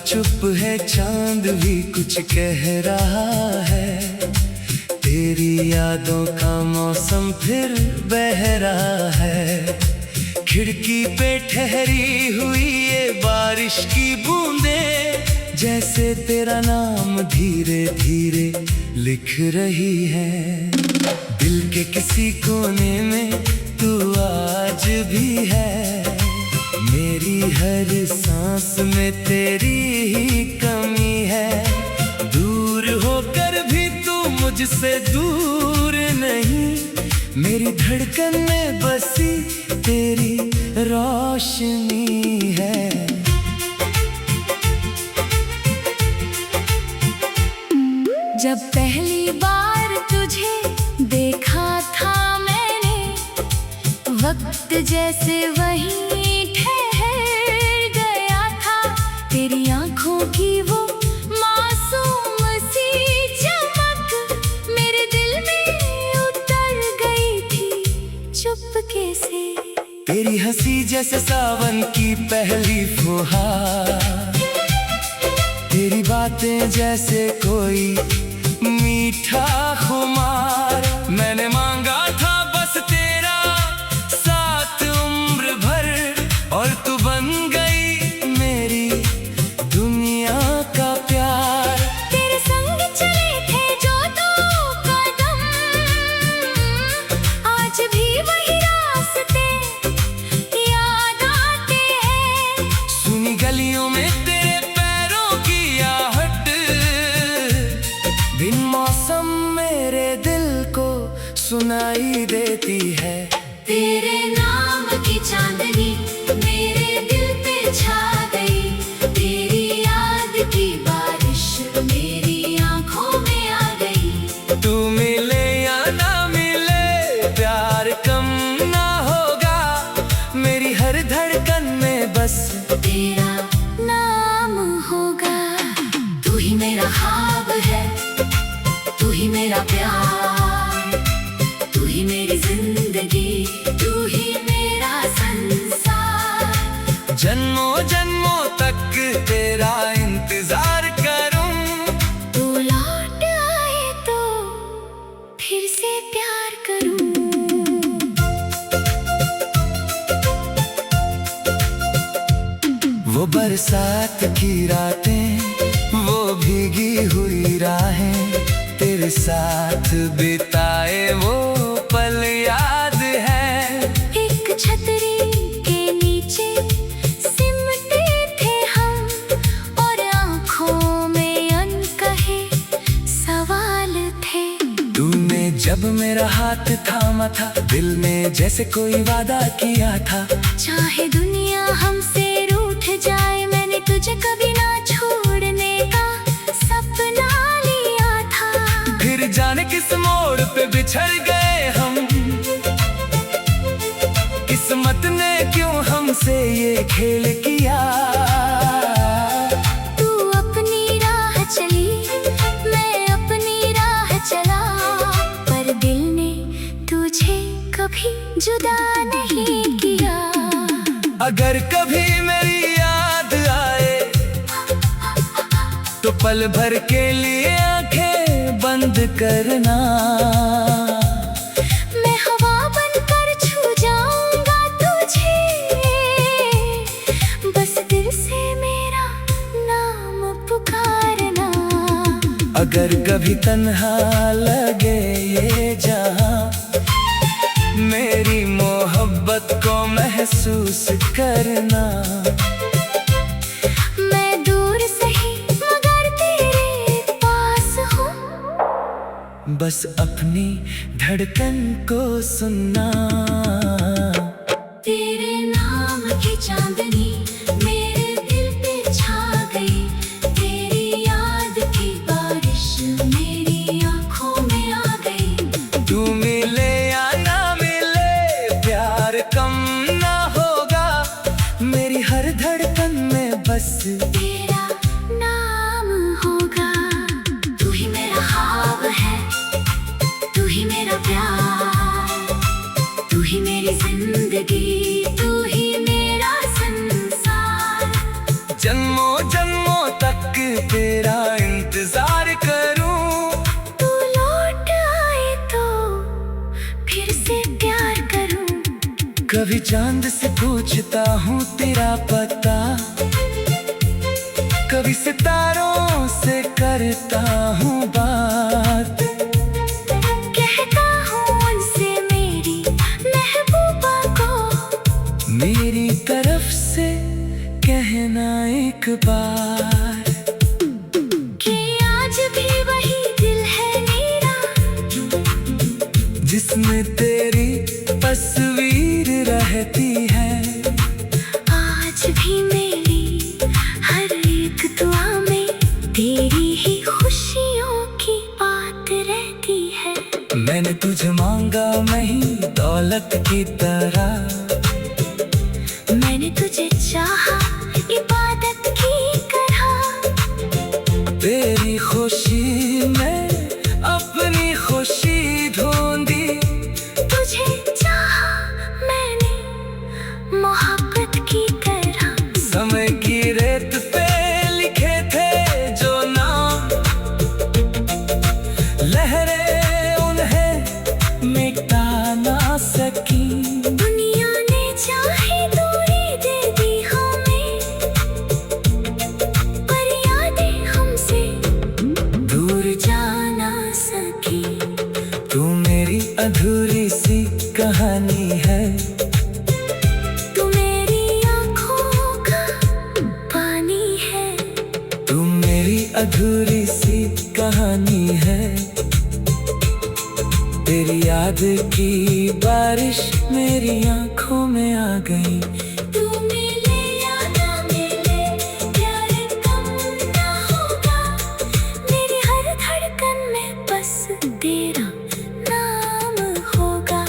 चुप है चांद भी कुछ कह रहा है। तेरी यादों का मौसम फिर बह रहा है। खिड़की पे ठहरी हुई ये बारिश की बूंदें जैसे तेरा नाम धीरे धीरे लिख रही है। दिल के किसी कोने में तू आज भी है। मेरी हर सांस में तेरी ही कमी है। दूर होकर भी तू मुझसे दूर नहीं। मेरी धड़कन में बसी तेरी रोशनी है। जब पहली बार तुझे देखा था मैंने, वक्त जैसे वहीं ठहर गया था। तेरी आंखों की वो मासूम सी चमक मेरे दिल में उतर गई थी चुपके से। तेरी हंसी जैसे सावन की पहली फुहार। तेरी बातें जैसे कोई मीठा खुमार। मैंने मांगा था बस तेरा साथ उम्र भर, और तू बन गई मेरी दुनिया का प्यार। तेरे संग चले थे जो दो कदम, आज भी वही रास्ते याद आते हैं। सुनी गलियों में तेरे पैरों की आहट, बिन मौसम मेरे दिल को सुनाई देती है। तेरे नाम की चांदनी मेरे दिल पे छा गई। तेरी याद की बारिश मेरी आंखों में आ गई। तू मिले या ना मिले प्यार कम ना होगा। मेरी हर धड़कन में बस तेरा नाम होगा। तू ही मेरा ख्वाब है, तू ही मेरा प्यार, तू ही मेरी जिंदगी, तू ही मेरा संसार। जन्मों जन्मों तक तेरा इंतजार करूं। तू लौट आए तो फिर से प्यार करूं। वो बरसात की रातें, वो भीगी हुई राहें, तेरे साथ बिताए वो पल याद है। एक छतरी के नीचे सिमटे थे हम, और आंखों में अनकहे सवाल थे। तूने जब मेरा हाथ थामा था, दिल में जैसे कोई वादा किया था। चाहे दुनिया हमसे रूठ जाए, मैंने तुझे कभी ना छोड़ने का सपना लिया था। फिर जाने किस मोड़ पे बिछड़ गए हम, किस्मत ने क्यों हमसे ये खेल किया। तू अपनी राह चली, मैं अपनी राह चला, पर दिल ने तुझे कभी जुदा नहीं किया। अगर कभी मेरी याद आए तो पल भर के लिए आंखें बंद करना। मैं हवा बनकर छू जाऊंगा तुझे, बस दिल से मेरा नाम पुकारना। अगर कभी तन्हा लगे ये जहां, मेरी मोहब्बत को महसूस करना। मैं दूर सही मगर तेरे पास हूँ, बस अपनी धड़कन को सुनना। तेरे नाम की चांदनी मेरे दिल पे छा गई। तेरी याद की बारिश मेरी आंखों में आ गई। तू मिले या ना मिले प्यार कम ना होगा। मेरी हर धड़कन में बस तेरा नाम होगा। तू ही मेरा ख्वाब है, तू ही मेरा प्यार, तू ही मेरी जिंदगी, तू ही मेरा संसार। जन्मों जन्मों तक कभी चांद से पूछता हूँ तेरा पता, कभी सितारों से करता हूँ बात। कहता हूँ उनसे मेरी महबूबा को, मेरी तरफ से कहना एक बार कि आज भी वही दिल है मेरा, जिसमें तेरी तस्वीर रहती है। आज भी मेरी हर एक दुआ में तेरी ही खुशियों की बात रहती है। मैंने तुझे मांगा नहीं दौलत की तरह, मैंने तुझे चाहा इबादत की तरह। तेरी खुशी में अपनी खुशी ढूंढी, तुझे चाहा मैंने मोहब्बत की तरह। समय की रेत पे लिखे थे जो नाम, लहरें उन्हें मिटा ना सकी। दुनिया ने चाहे दूरी दे दी हमें, पर यादें हमसे दूर जा ना सकी। तू मेरी अधूरी सी कहानी है, तू मेरी आँखों का पानी है। तू मेरी अधूरी सी कहानी है। तेरी याद की बारिश मेरी आंखों में आ गई। तू मिले या ना मिले प्यार कम ना होगा, मेरी हर धड़कन में बस तेरा नाम होगा।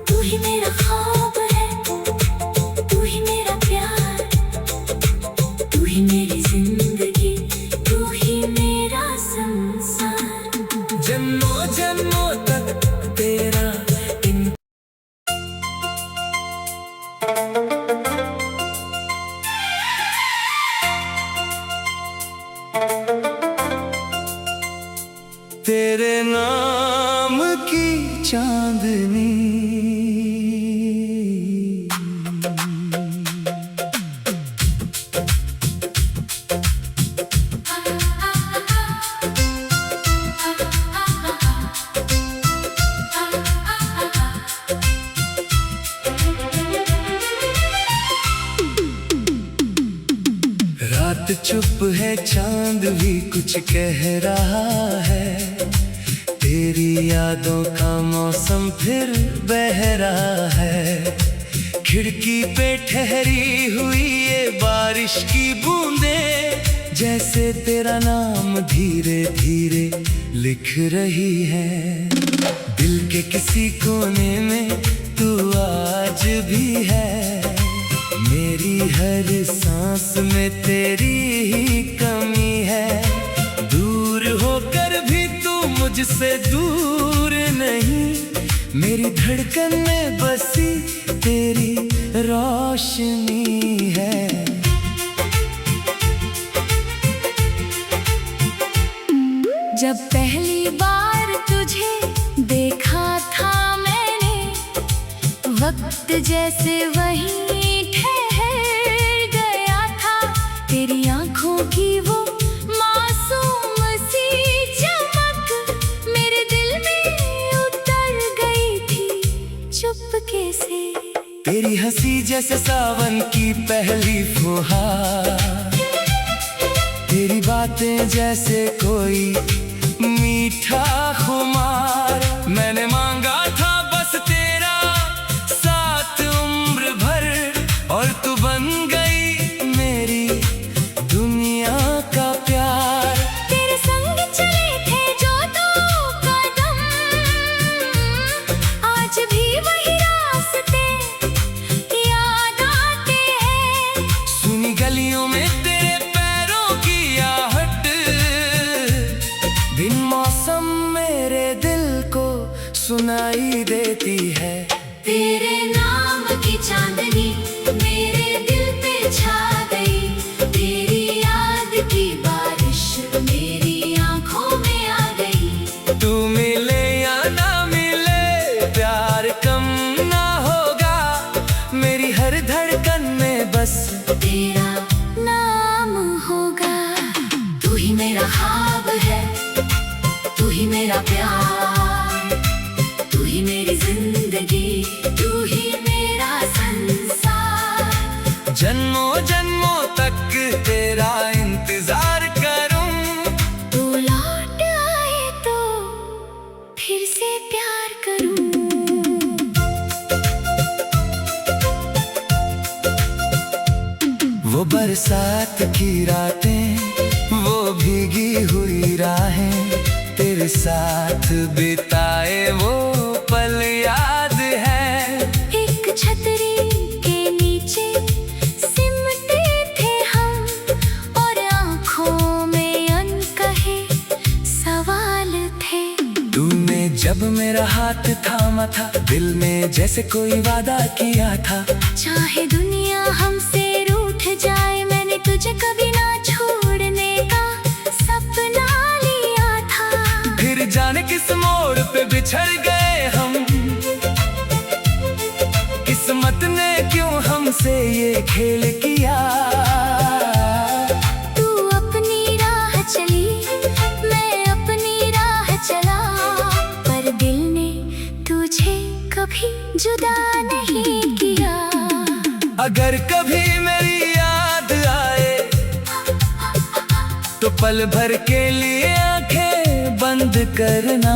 तू ही मेरा ख्वाब है, तू ही मेरा प्यार, तू ही मेरी जिंदगी, तू ही मेरा संसार। जन्मों जन्मों तक तेरा तेरे नाम की चांदनी, रात चुप है चांद भी कुछ कह रहा है। तेरी यादों का मौसम फिर बह रहा है। खिड़की पे ठहरी हुई ये बारिश की बूंदें, जैसे तेरा नाम धीरे धीरे लिख रही है। दिल के किसी कोने में तू आज भी है। मेरी हर सांस में तेरी ही कमी है। दूर होकर भी तू मुझसे दूर नहीं, मेरी धड़कन में बसी तेरी रोशनी है। जब पहली बार तुझे देखा था मैंने, वक्त जैसे वहीं ठहर गया था। तेरी आंखों की वो मासूम सी चमक मेरे दिल में उतर गई थी चुपके से। तेरी हंसी जैसे सावन की पहली फुहार, तेरी बातें जैसे कोई मीठा खुमार। मैंने मांगा था बस तेरा साथ उम्र भर, और तू बन गई मेरी दुनिया का प्यार। तेरे संग चले थे जो दो कदम, आज भी वही रास्ते याद आते हैं। सुनी गलियों में तेरे पैरों की आहट, बिन मौसम मेरे दिल को सुनाई देती है। तेरे नाम की चांदनी मेरे दिल पे छा गई, तेरी याद की बारिश मेरी आंखों में आ गई। तू मिले या ना मिले प्यार कम ना होगा, प्यार, तू ही मेरी जिंदगी, तू ही मेरा संसार। जन्मों जन्मों तक तेरा इंतजार करूं, तू लौट आए तो फिर से प्यार करूं। वो बरसात की रातें, वो भीगी हुई राहें, तेरे साथ बिताए वो पल याद है। एक छतरी के नीचे सिमटे थे हम, और आंखों में अनकहे सवाल थे। तूने जब मेरा हाथ थामा था, दिल में जैसे कोई वादा किया था। चाहे दुनिया हमसे रूठ जाए, मैंने तुझे कभी ना छोड़ने का सपना लिया था। फिर जाने किस मोड़ पे बिछड़ गए हम, किस्मत ने क्यों हमसे ये खेल किया। तू अपनी राह चली, मैं अपनी राह चला, पर दिल ने तुझे कभी जुदा नहीं किया। अगर कभी मेरी याद आए, तो पल भर के लिए आंखें बंद करना।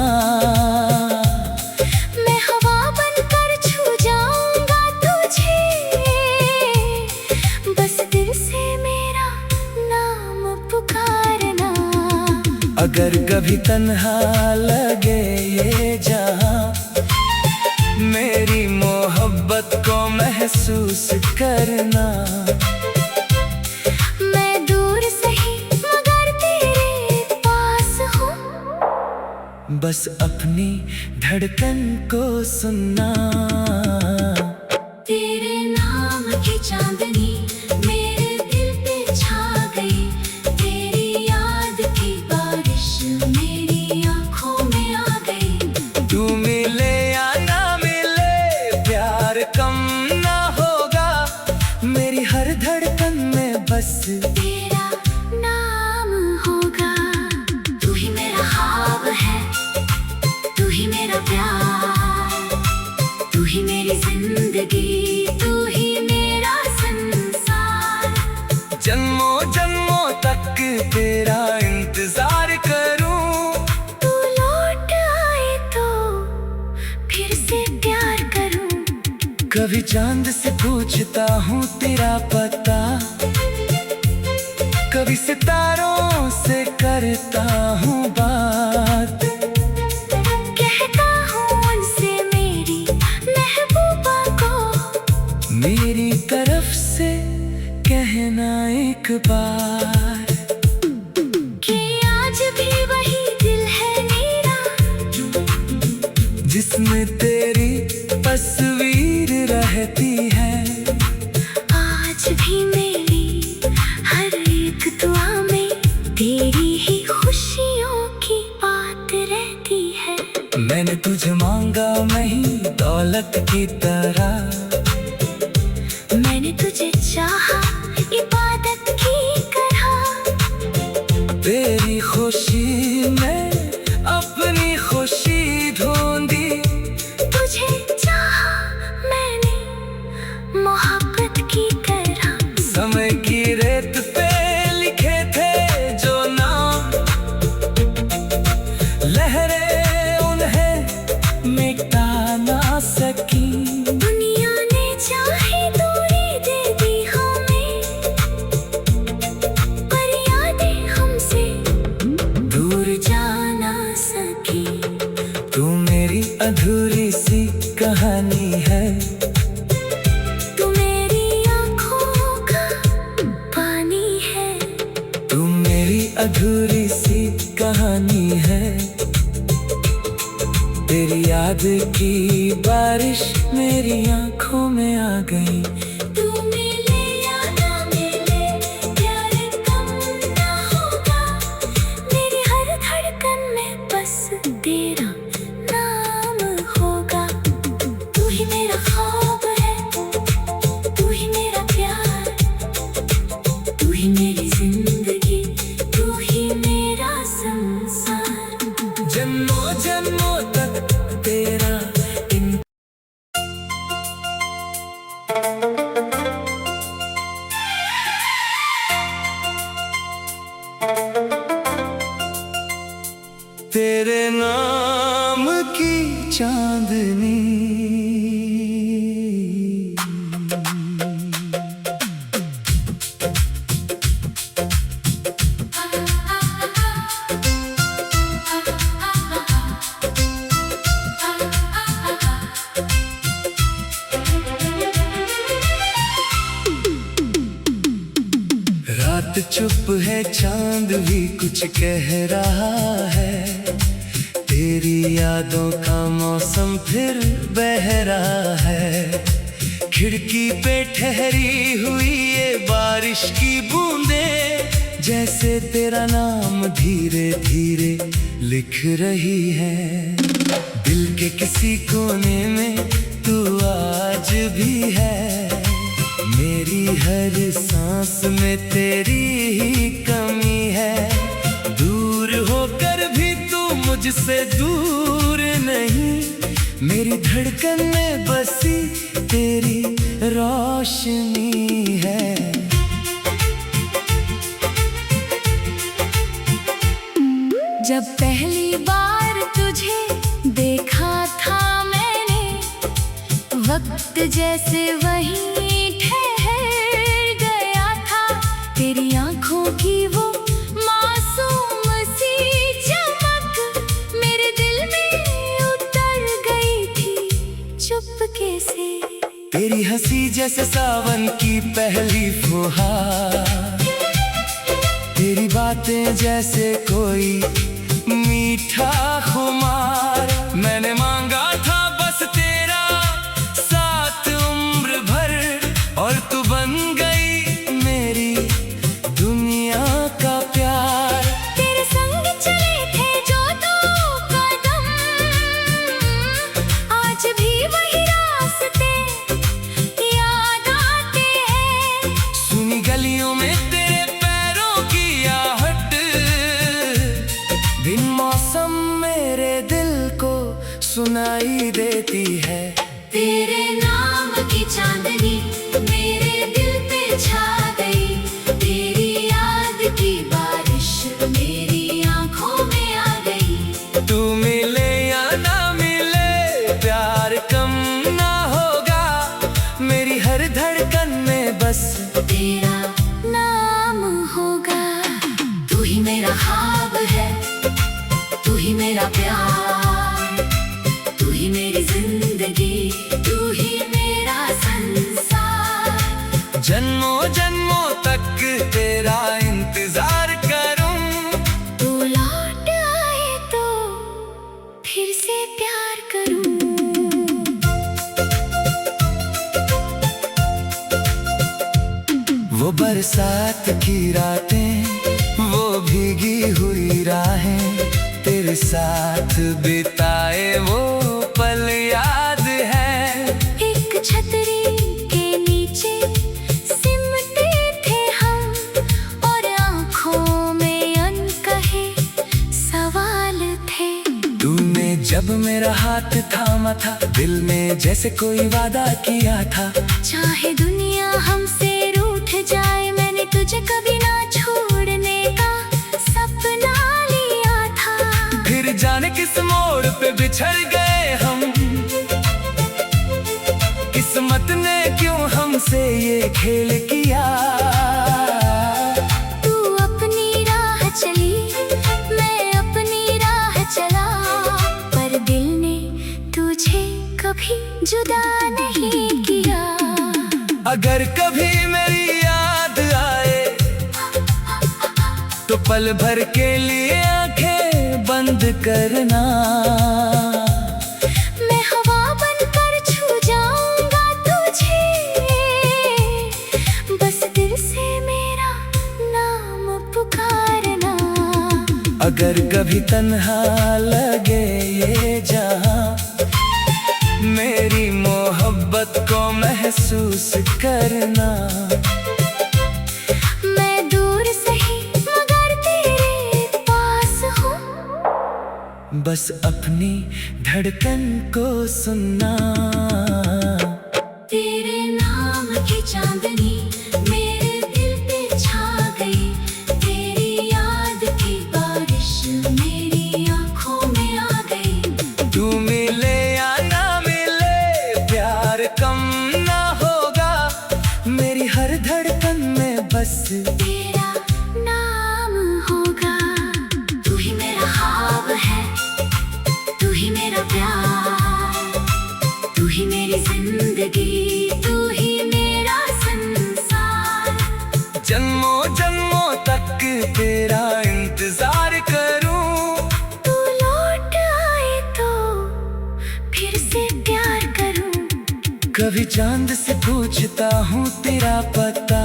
मैं हवा बनकर छू जाऊंगा तुझे, बस दिल से मेरा नाम पुकारना। अगर कभी तन्हा लगे ये जहां, मेरी मोहब्बत को महसूस करना। मैं दूर सही मगर तेरे पास हूँ, बस अपनी धड़कन को सुनना। तेरे नाम की चांदनी मेरे दिल पे छा गई, तेरी याद की बारिश मेरी आंखों में आ गई। तू मिले या ना मिले, प्यार कम ना होगा, मेरी हर धड़कन में बस तेरा नाम होगा। तू ही मेरा ख्वाब है, तू ही मेरा प्यार, तू ही मेरी जिंदगी, तू ही मेरा संसार। जन्मों जन्मों तक तेरा इंतजार करूं, तू लौट आए तो फिर से प्यार करूं। कभी चांद से पूछता हूँ तेरा पता, कभी सितारों से करता हूँ बात। कहता हूँ उनसे मेरी महबूबा को, मेरी तरफ से कहना एक बार, कि आज भी वही दिल है मेरा, जिसमें तेरी तस्वीर रहती है। आज भी मेरी हर एक दुआ में तेरी ही खुशियों की बात रहती है। मैंने तुझे मांगा नहीं दौलत की तरह, मैंने तुझे चाहा इबादत की तरह। तेरी खुशी में अपनी खुशी ढूंढी, तुझे चाहा मैंने मोहब्बत की तरह। समय की रेत पे लिखे थे जो नाम, लहरें उन्हें मिटा ना सकी। दुनिया ने चाहे दूरी दे दी हमें, पर यादें हमसे दूर जा ना सकी। तू मेरी अधूरी सी कहानी है, तू मेरी आँखों का पानी है। तू मेरी अधूरी सी कहानी है। तेरी याद की बारिश मेरी आंखों में आ गई। तू मिले या ना मिले, प्यार कम ना होगा, मेरी हर धड़कन में बस तेरा नाम होगा। तू ही मेरा ख्वाब है, तू ही मेरा प्यार, तू ही मेरी जिंदगी, तू ही मेरा संसार। जन्मों रात चुप है, चांद भी कुछ कह रहा है। तेरी यादों का मौसम फिर बह रहा है। खिड़की पे ठहरी हुई ये बारिश की बूंदें, जैसे तेरा नाम धीरे धीरे लिख रही है। दिल के किसी कोने में तू आज भी है। मेरी हर सांस में तेरी ही कमी है। दूर होकर भी तू मुझसे दूर नहीं, मेरी धड़कन में बसी तेरी रोशनी है। जब पहली बार तुझे देखा था मैंने, वक्त जैसे वहीं ठहर गया था। तेरी आंखों की वो मासूम सी चमक मेरे दिल में उतर गई थी चुपके से। तेरी हंसी जैसे सावन की पहली फुहार, तेरी बातें जैसे कोई मीठा खुमार। मैंने मांगा था बस तेरा साथ उम्र भर, और तू बन गई मेरी दुनिया का प्यार। तेरे संग चले थे जो दो कदम, आज भी वही रास्ते याद आते हैं। सुनी गलियों में तेरे पैरों की आहट, बिन मौसम मेरे दिल को सुनाई देती है। तेरे नाम की चांदनी मेरे दिल पे छा गई। तेरी याद की बारिश मेरी आंखों में आ गई। तू मिले या ना मिले, प्यार कम ना होगा। मेरी हर धड़कन में बस तेरा नाम होगा। तू ही मेरा ख्वाब है, तू ही मेरा प्यार, तू ही मेरी जिंदगी, तू ही मेरा संसार। जन्मों जन्मों तक तेरा इंतजार करूं। तू लौट आए तो फिर से प्यार करूं। वो बरसात की रातें, वो भीगी हुई राहें, तेरे साथ बिताए वो पल याद है। एक छतरी के नीचे सिमटे थे हम, और आंखों में अनकहे सवाल थे। तूने जब मेरा हाथ थामा था, दिल में जैसे कोई वादा किया था। चाहे दुनिया हमसे रूठ जाए, मैंने तुझे कभी ना छोड़ने का सपना लिया था। फिर जाने किस मोड़ पे बिछड़ गए हम, किस्मत ने क्यों हमसे ये खेल किया। तू अपनी राह चली, मैं अपनी राह चला, पर दिल ने तुझे कभी जुदा नहीं किया। अगर कभी मेरी याद आए, तो पल भर के लिए आंखें बंद करना। मैं हवा बनकर छू जाऊंगा तुझे, बस दिल से मेरा नाम पुकारना। अगर कभी तन्हा लगे ये जहां, मेरी मोहब्बत को महसूस करना। मैं दूर सही मगर तेरे पास हूँ, बस अपनी धड़कन को सुनना। तेरे नाम की चांदनी मेरे दिल पे छा गई। तेरी याद की बारिश मेरी आंखों में आ गई। तू मिले या ना मिले, प्यार कम ना होगा। मेरी हर धड़कन में बस तेरा नाम होगा। तू ही मेरा ख्वाब है, तू ही मेरा प्यार, तू ही मेरी जिंदगी, तू ही मेरा संसार। जन्मों जन्मों कभी चांद से पूछता हूँ तेरा पता,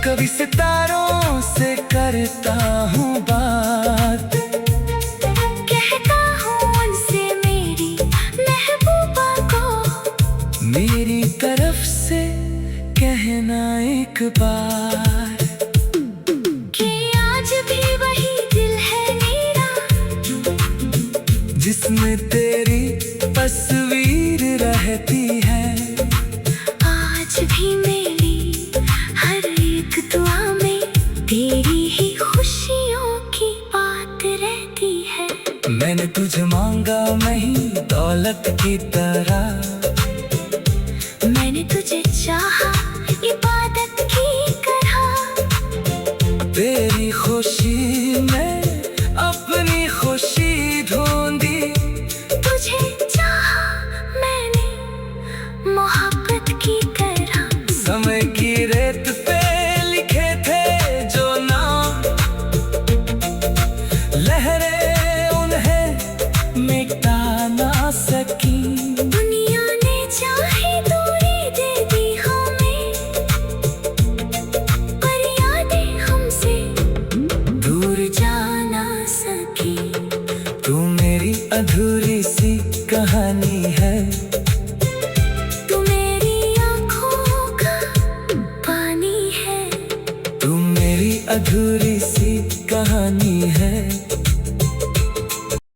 कभी सितारों से करता हूँ बात। कहता हूँ उनसे मेरी महबूबा को, मेरी तरफ से कहना एक बार कि आज भी वही दिल है मेरा, जिसमें तेरी तस्वीर रहती है। आज भी मेरी हर एक दुआ में तेरी ही खुशियों की बात रहती है। मैंने तुझे मांगा नहीं दौलत की तरह, मैंने तुझे चाहा इबादत की तरह। तेरी खुशी में अपनी खुशी ढूंढी, तुझे चाहा मैंने मोहब्बत की तरह। समय की रेत पे लिखे थे जो नाम, लहरें उन्हें मिटा ना सकी। दुनिया ने चाहे दूरी दे दी हमें, पर यादें हमसे दूर जा ना सकी। तू मेरी अधूरी सी कहानी है, तू मेरी आँखों का पानी है। तू मेरी अधूरी सी कहानी है।